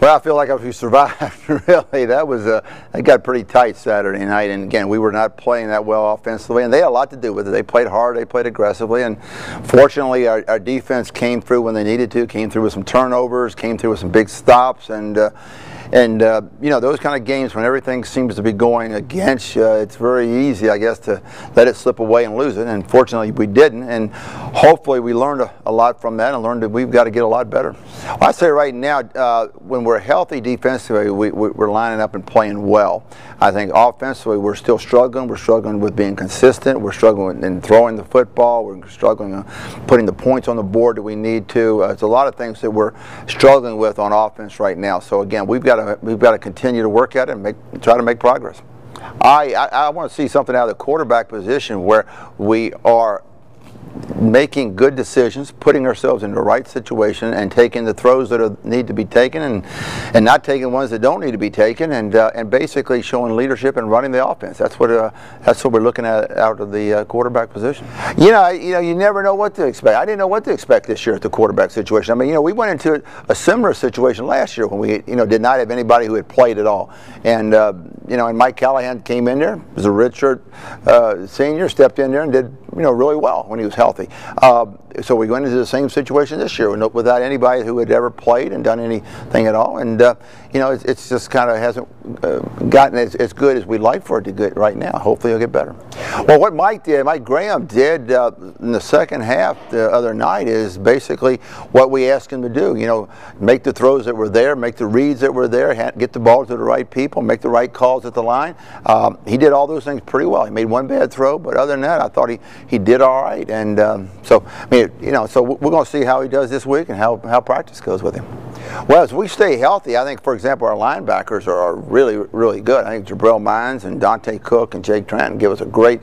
Well, I feel like if we survived, really, it got pretty tight Saturday night. And again, we were not playing that well offensively, and they had a lot to do with it. They played hard, they played aggressively, and fortunately, our defense came through when they needed to. Came through with some turnovers, came through with some big stops, and you know, those kind of games when everything seems to be going against you, it's very easy, I guess, to let it slip away and lose it. And fortunately, we didn't. And hopefully, we learned a lot from that and learned that we've got to get a lot better. Well, I say right now, when we're healthy defensively, we're lining up and playing well. I think offensively, we're still struggling. We're struggling with being consistent. We're struggling in throwing the football. We're struggling putting the points on the board that we need to. It's a lot of things that we're struggling with on offense right now. So again, we've got to continue to work at it and try to make progress. I want to see something out of the quarterback position where we are making good decisions, putting ourselves in the right situation, and taking the throws that need to be taken, and not taking ones that don't need to be taken, and basically showing leadership and running the offense. That's what we're looking at out of the quarterback position. You never know what to expect. I didn't know what to expect this year at the quarterback situation. I mean, we went into a similar situation last year when we did not have anybody who had played at all, and and Mike Callahan came in there, was a redshirt senior, stepped in there and did really well when he was healthy. So we went into the same situation this year without anybody who had ever played and done anything at all. And it's just kind of hasn't gotten as good as we'd like for it to get right now. Hopefully it'll get better. Well, what Mike Graham did in the second half the other night is basically what we asked him to do. Make the throws that were there, make the reads that were there, get the ball to the right people, make the right calls at the line. He did all those things pretty well. He made one bad throw, but other than that, I thought he did all right. And so we're going to see how he does this week and how practice goes with him. Well, as we stay healthy, I think, for example, our linebackers are really, really good. I think Jabril Mines and Dante Cook and Jake Trenton give us a great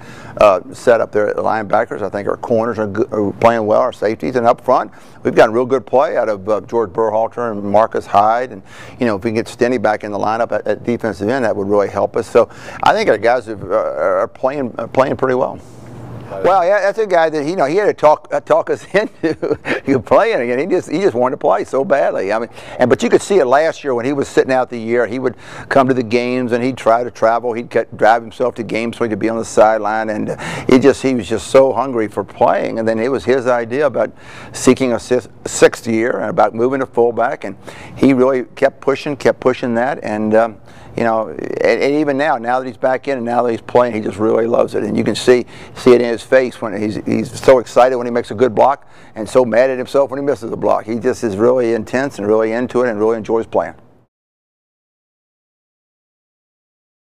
setup there at the linebackers. I think our corners are playing well, our safeties, and up front, we've gotten real good play out of George Berhalter and Marcus Hyde. And, if we can get Stenny back in the lineup at defensive end, that would really help us. So I think our guys are playing pretty well. Well, yeah, that's a guy that he had to talk us into playing again. He just wanted to play so badly. I mean, but you could see it last year when he was sitting out the year. He would come to the games and he'd try to travel. He'd drive himself to games so he could be on the sideline, and he was just so hungry for playing. And then it was his idea about seeking a sixth year and about moving to fullback, and he really kept pushing that, and and even now that he's back in and now that he's playing, he just really loves it. And you can see it in his face when he's so excited when he makes a good block and so mad at himself when he misses a block. He just is really intense and really into it and really enjoys playing.